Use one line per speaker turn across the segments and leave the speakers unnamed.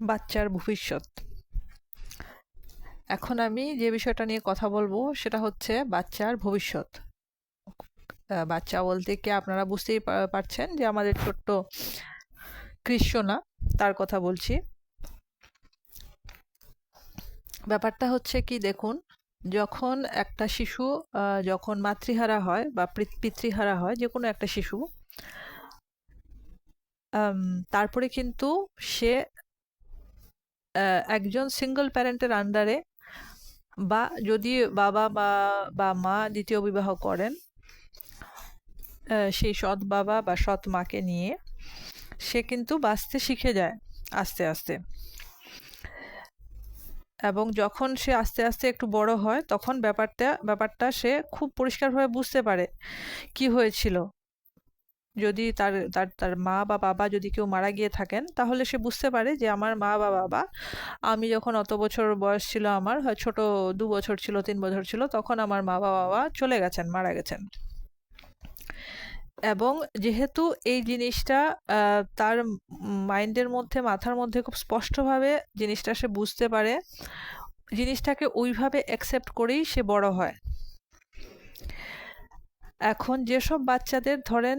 বাচ্চার ভবিষ্যৎ। এখন আমি যে বিষয়টা নিয়ে কথা বলবো সেটা হচ্ছে বাচ্চার ভবিষ্যৎ। বাচ্চা বলতে কি আপনারা বুঝতেই পারছেন যে আমাদের ছোট্ট কৃষ্ণা, তার কথা বলছি। ব্যাপারটা হচ্ছে কি, দেখুন, যখন একটা শিশু যখন মাতৃহারা হয় বা পিতৃহারা হয়, যে কোনো একটা শিশু, তারপরে কিন্তু সে একজন সিঙ্গল প্যারেন্টের আন্ডারে, বা যদি বাবা বা মা দ্বিতীয় বিবাহ করেন, সেই সৎ বাবা বা সৎ মাকে নিয়ে সে কিন্তু বাঁচতে শিখে যায় আস্তে আস্তে। এবং যখন সে আস্তে আস্তে একটু বড় হয়, তখন ব্যাপারটা সে খুব পরিষ্কারভাবে বুঝতে পারে কি হয়েছিল। যদি তার তার তার মা বা বাবা যদি কেউ মারা গিয়ে থাকেন, তাহলে সে বুঝতে পারে যে আমার মা বা বাবা, আমি যখন অত বছর বয়স ছিল, আমার হয় ছোট 2 বছর ছিল, 3 বছর ছিল, তখন আমার মা বা বাবা চলে গেছেন, মারা গেছেন। এবং যেহেতু এই জিনিসটা তার মাইন্ডের মধ্যে, মাথার মধ্যে খুব স্পষ্টভাবে জিনিসটা সে বুঝতে পারে, জিনিসটাকে ওইভাবে অ্যাকসেপ্ট করেই সে বড় হয়। এখন যেসব বাচ্চাদের ধরেন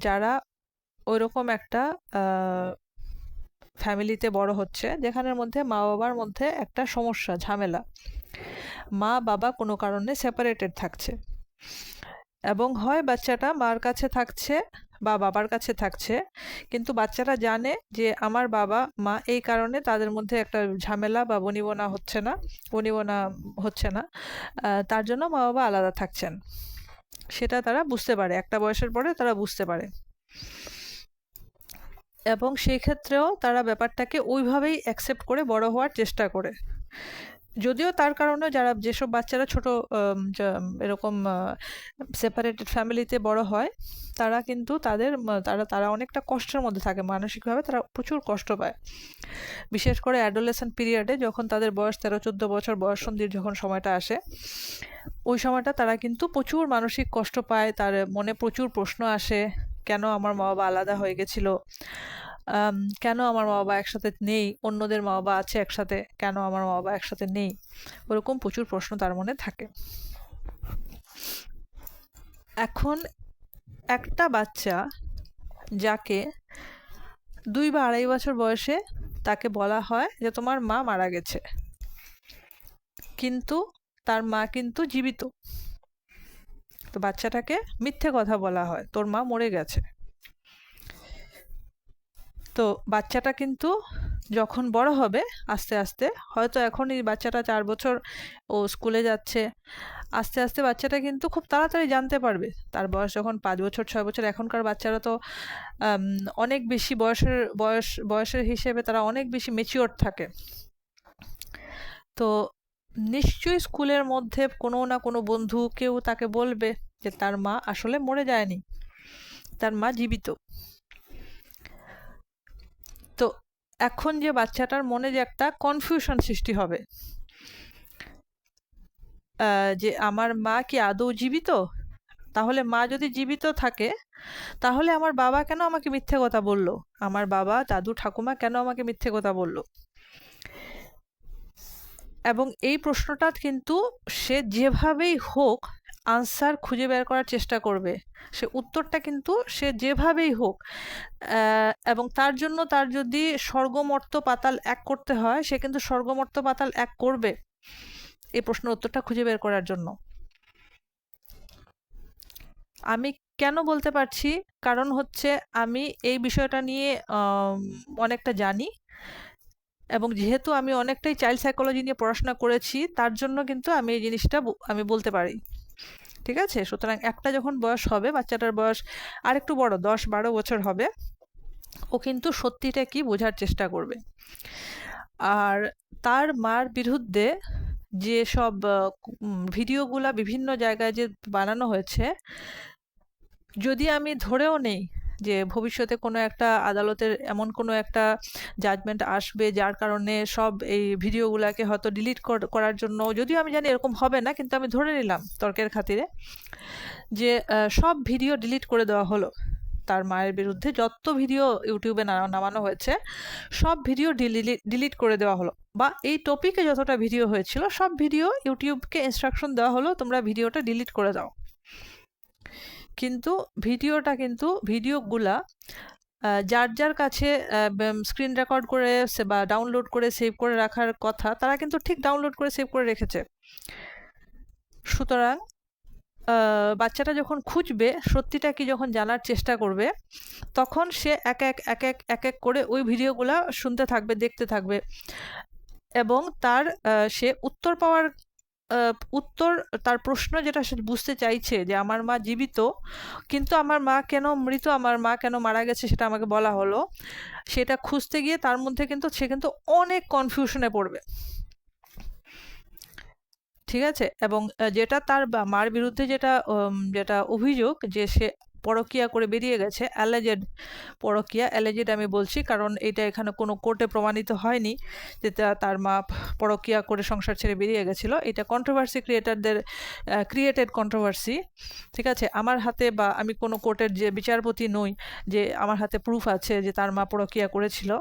যারা ওইরকম একটা ফ্যামিলিতে বড় হচ্ছে, যেখানের মধ্যে মা বাবার মধ্যে একটা সমস্যা, ঝামেলা, মা বাবা কোনো কারণে সেপারেটেড থাকছে, এবং হয় বাচ্চাটা মার কাছে থাকছে বা বাবার কাছে থাকছে, কিন্তু বাচ্চারা জানে যে আমার বাবা মা এই কারণে তাদের মধ্যে একটা ঝামেলা বা বনিবনা হচ্ছে না, তার জন্য মা বাবা আলাদা থাকছেন। সেটা তারা বুঝতে পারে, একটা বয়সের পরে তারা বুঝতে পারে, এবং সেই ক্ষেত্রেও তারা ব্যাপারটাকে ওইভাবেই অ্যাকসেপ্ট করে বড় হওয়ার চেষ্টা করে। যদিও তার কারণে যেসব বাচ্চারা ছোট এরকম সেপারেটেড ফ্যামিলিতে বড় হয়, তারা কিন্তু তারা অনেকটা কষ্টের মধ্যে থাকে, মানসিকভাবে তারা প্রচুর কষ্ট পায়। বিশেষ করে অ্যাডোলেসেন্ট পিরিয়ডে, যখন তাদের বয়স 13-14 বছর, বয়ঃসন্ধির যখন সময়টা আসে, ওই সময়টা তারা কিন্তু প্রচুর মানসিক কষ্ট পায়, তার মনে প্রচুর প্রশ্ন আসে, কেন আমার মা বাবা আলাদা হয়ে গেছিল, কেন আমার মা বাবা একসাথে নেই, অন্যদের মা বাবা আছে একসাথে, কেন আমার মা বাবা একসাথে নেই, ওরকম প্রচুর প্রশ্ন তার মনে থাকে। এখন একটা বাচ্চা যাকে 2 বা 2.5 বছর বয়সে তাকে বলা হয় যে তোমার মা মারা গেছে, কিন্তু তার মা কিন্তু জীবিত, তো বাচ্চাটাকে মিথ্যে কথা বলা হয়, তোর মা মরে গেছে। তো বাচ্চাটা কিন্তু যখন বড় হবে আস্তে আস্তে, হয়তো এখন এই বাচ্চাটা 4 বছর, ও স্কুলে যাচ্ছে, আস্তে আস্তে বাচ্চাটা কিন্তু খুব তাড়াতাড়ি জানতে পারবে। তার বয়স যখন 5 বছর 6 বছর, এখনকার বাচ্চারা তো অনেক বেশি বয়সের হিসেবে তারা অনেক বেশি ম্যাচিওর থাকে। তো নিশ্চয়ই স্কুলের মধ্যে কোনো না কোনো বন্ধু কেউ তাকে বলবে যে তার মা আসলে মরে যায়নি, তার মা জীবিত। তো এখন যে বাচ্চাটার মনে যে একটা কনফিউশন সৃষ্টি হবে, যে আমার মা কি আদৌ জীবিত? তাহলে মা যদি জীবিত থাকে, তাহলে আমার বাবা কেন আমাকে মিথ্যে কথা বলল? আমার বাবা, দাদু, ঠাকুমা কেন আমাকে মিথ্যে কথা বলল? এবং এই প্রশ্নটা কিন্তু সে যেভাবেই হোক আনসার খুঁজে বের করার চেষ্টা করবে, সে উত্তরটা কিন্তু সে যেভাবেই হোক, এবং তার জন্য তার যদি স্বর্গমর্ত পাতাল এক করতে হয়, সে কিন্তু স্বর্গমর্ত পাতাল এক করবে এই প্রশ্নের উত্তরটা খুঁজে বের করার জন্য। আমি কেন বলতে পারছি? কারণ হচ্ছে আমি এই বিষয়টা নিয়ে অনেকটা জানি, এবং যেহেতু আমি অনেকটাই চাইল্ড সাইকোলজি নিয়ে পড়াশোনা করেছি, তার জন্য কিন্তু আমি এই জিনিসটা আমি বলতে পারি। ঠিক আছে? সুতরাং একটা যখন বয়স হবে, বাচ্চাটার বয়স আরেকটু বড়, 10-12 বছর হবে, ও কিন্তু সত্যিটা কি বোঝার চেষ্টা করবে। আর তার মার বিরুদ্ধে যে সব ভিডিওগুলা বিভিন্ন জায়গায় যে বানানো হয়েছে, যদি আমি ধরেও নেই যে ভবিষ্যতে কোনো একটা আদালতের এমন কোনো একটা জাজমেন্ট আসবে যার কারণে সব এই ভিডিওগুলোকে হয়তো ডিলিট করার জন্য, যদিও আমি জানি এরকম হবে না, কিন্তু আমি ধরে নিলাম তর্কের খাতিরে যে সব ভিডিও ডিলিট করে দেওয়া হলো, তার মায়ের বিরুদ্ধে যত ভিডিও ইউটিউবে নামানো হয়েছে সব ভিডিও ডিলিট করে দেওয়া হলো, বা এই টপিকে যতটা ভিডিও হয়েছিল সব ভিডিও ইউটিউবকে ইনস্ট্রাকশন দেওয়া হলো তোমরা ভিডিওটা ডিলিট করে দাও। কিন্তু ভিডিওগুলা যার যার কাছে স্ক্রিন রেকর্ড করে বা ডাউনলোড করে সেভ করে রাখার কথা তারা কিন্তু ঠিক ডাউনলোড করে সেভ করে রেখেছে। সুতরাং বাচ্চাটা যখন খুঁজবে, সত্যিটা কি যখন জানার চেষ্টা করবে, তখন সে এক এক করে ওই ভিডিওগুলা শুনতে থাকবে, দেখতে থাকবে, এবং সে উত্তর পাওয়ার তার প্রশ্ন যেটা সে বুঝতে চাইছে যে আমার মা জীবিত কিন্তু আমার মা কেন মৃত, আমার মা কেন মারা গেছে সেটা আমাকে বলা হলো, সেটা খুঁজতে গিয়ে তার মধ্যে সে কিন্তু অনেক কনফিউশনে পড়বে। ঠিক আছে? এবং যেটা তার মার বিরুদ্ধে যেটা অভিযোগ যে সে পরকীয়া করে বেরিয়ে গেছে, অ্যালেজেড পরকীয়া, অ্যালেজেড আমি বলছি কারণ এটা এখানে কোনো কোর্টে প্রমাণিত হয়নি যে তার মা পরকীয়া করে সংসার ছেড়ে বেরিয়ে গেছিলো। এটা কন্ট্রোভার্সি ক্রিয়েটারদের ক্রিয়েটেড কন্ট্রোভার্সি। ঠিক আছে? আমার হাতে, বা আমি কোনো কোর্টের যে বিচারপতি নই যে আমার হাতে প্রুফ আছে যে তার মা পরকীয়া করেছিল।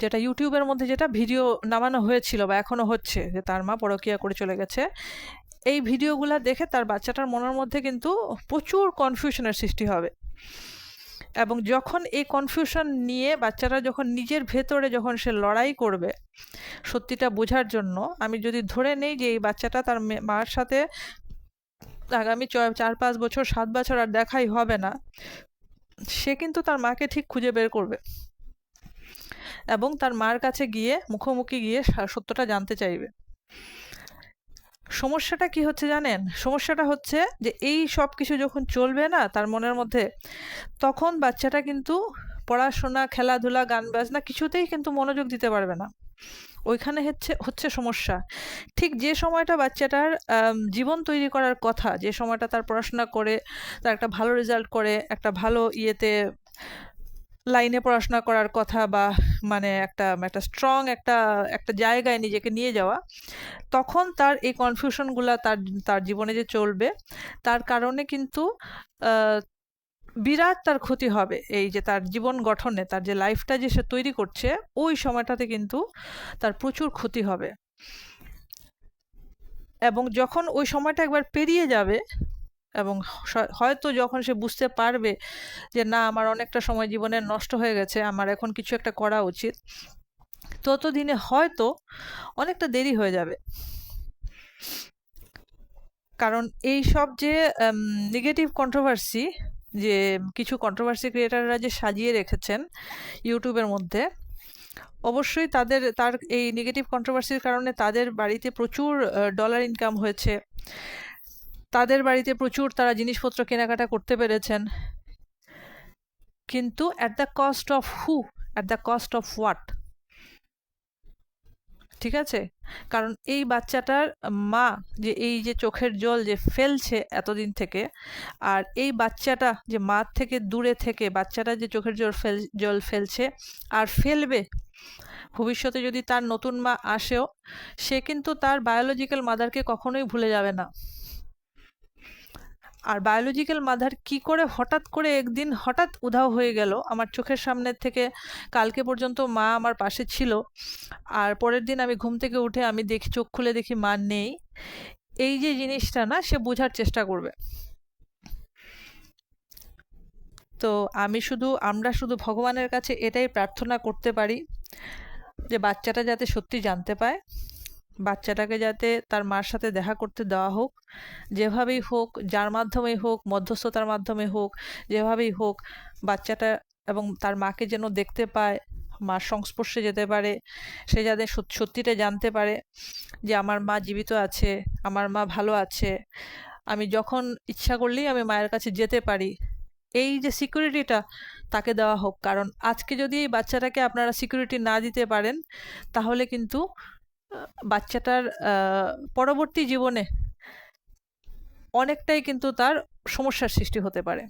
যেটা ইউটিউবের মধ্যে যেটা ভিডিও নামানো হয়েছিল বা এখনো হচ্ছে যে তার মা পরকীয়া করে চলে গেছে, এই ভিডিওগুলা দেখে তার বাচ্চাটার মনের মধ্যে কিন্তু প্রচুর কনফিউশনের সৃষ্টি হবে। এবং যখন এই কনফিউশন নিয়ে বাচ্চাটা যখন নিজের ভেতরে যখন সে লড়াই করবে সত্যিটা বোঝার জন্য, আমি যদি ধরে নেই যে এই বাচ্চাটা তার মার সাথে আগামী 4-5 বছর 7 বছর আর দেখাই হবে না, সে কিন্তু তার মাকে ঠিক খুঁজে বের করবে এবং তার মার কাছে গিয়ে মুখোমুখি গিয়ে সত্যটা জানতে চাইবে। সমস্যাটা কি হচ্ছে জানেন? সমস্যাটা হচ্ছে যে এই সব কিছু যখন চলবে না তার মনের মধ্যে, তখন বাচ্চাটা কিন্তু পড়াশোনা, খেলাধুলা, গান বাজনা কিছুতেই কিন্তু মনোযোগ দিতে পারবে না। ওইখানে হচ্ছে সমস্যা। ঠিক যে সময়টা বাচ্চাটার জীবন তৈরি করার কথা, যে সময়টা তার পড়াশোনা করে তার একটা ভালো রেজাল্ট করে একটা ভালো লাইনে পড়াশোনা করার কথা, বা মানে একটা স্ট্রং একটা জায়গায় নিজেকে নিয়ে যাওয়া, তখন তার এই কনফিউশনগুলা তার জীবনে যে চলবে তার কারণে কিন্তু বিরাট তার ক্ষতি হবে। এই যে তার জীবন গঠনে তার যে লাইফটা যে সে তৈরি করছে ওই সময়টাতে কিন্তু তার প্রচুর ক্ষতি হবে। এবং যখন ওই সময়টা একবার পেরিয়ে যাবে এবং হয়তো যখন সে বুঝতে পারবে যে না, আমার অনেকটা সময় জীবনের নষ্ট হয়ে গেছে, আমার এখন কিছু একটা করা উচিত, ততদিনে হয়তো অনেকটা দেরি হয়ে যাবে। কারণ এই সব যে নেগেটিভ কন্ট্রোভার্সি, যে কিছু কন্ট্রোভার্সি ক্রিয়েটাররা যে সাজিয়ে রেখেছেন ইউটিউবের মধ্যে, অবশ্যই তার এই নেগেটিভ কন্ট্রোভার্সির কারণে তাদের বাড়িতে প্রচুর ডলার ইনকাম হয়েছে, তাদের বাড়িতে প্রচুর তারা জিনিসপত্র কেনাকাটা করতে পেরেছেন, কিন্তু at the cost of at the cost of what? ঠিক আছে? কারণ এই বাচ্চাটার মা যে এই যে চোখের জল যে ফেলছে এতদিন থেকে, আর এই বাচ্চাটা যে মার থেকে দূরে থেকে বাচ্চাটা যে চোখের জল ফেলছে আর ফেলবে ভবিষ্যতে, যদি তার নতুন মা আসেও, সে কিন্তু তার বায়োলজিক্যাল মাদারকে কখনোই ভুলে যাবে না। আর বায়োলজিক্যাল মাদার কি করে হঠাৎ করে একদিন হঠাৎ উধাও হয়ে গেল আমার চোখের সামনে থেকে, কালকে পর্যন্ত মা আমার পাশে ছিল, আর পরের দিন আমি ঘুম থেকে উঠে আমি চোখ খুলে দেখি মা নেই, এই যে জিনিসটা না, সে বোঝার চেষ্টা করবে। তো আমরা শুধু ভগবানের কাছে এটাই প্রার্থনা করতে পারি যে বাচ্চাটা যাতে সত্যি জানতে পায়, বাচ্চাটাকে যাতে তার মার সাথে দেখা করতে দেওয়া হোক, যেভাবেই হোক, যার মাধ্যমেই হোক, মধ্যস্থতার মাধ্যমে হোক, যেভাবেই হোক, বাচ্চাটা এবং তার মাকে যেন দেখতে পায়, মার সংস্পর্শে যেতে পারে, সে যাতে সত্যিটা জানতে পারে যে আমার মা জীবিত আছে, আমার মা ভালো আছে, আমি যখন ইচ্ছা করলেই আমি মায়ের কাছে যেতে পারি, এই যে সিকিউরিটিটা তাকে দেওয়া হোক। কারণ আজকে যদি এই বাচ্চাটাকে আপনারা সিকিউরিটি না দিতে পারেন, তাহলে কিন্তু বাচ্চাটার পরবর্তী জীবনে অনেকটাই কিন্তু তার সমস্যার সৃষ্টি হতে পারে।